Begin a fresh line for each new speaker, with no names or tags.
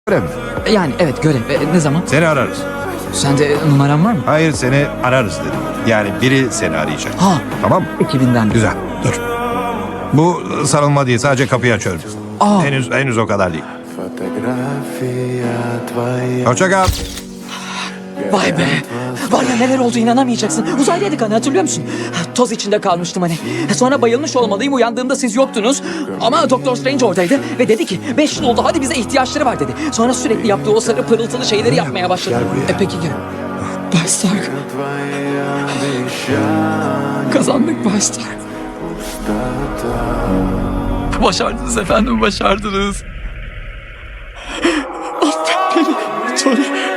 Görev mi?
Yani evet görev. Ne zaman?
Seni ararız.
Sende numaran var mı?
Hayır, seni ararız dedim. Yani biri seni arayacak.
Ha.
Tamam mı?
Ekibinden biri.
Güzel. Dur. Bu sarılma değil. Sadece kapıyı açıyorum.
Aa.
Henüz o kadar değil. Hoşça kal.
Vay be. Var ya neler oldu inanamayacaksın. Uzaydaydık hani hatırlıyor musun? Toz içinde kalmıştım hani. Sonra bayılmış olmalıyım. Uyandığımda siz yoktunuz. Ama Doktor Strange oradaydı ve dedi ki 5 yıl oldu hadi bize ihtiyaçları var dedi. Sonra sürekli yaptığı o sarı pırıltılı şeyleri yapmaya başladı. Peki gel. Bay Stark. Kazandık Bay Stark. Başardınız efendim başardınız. Affet beni Tony.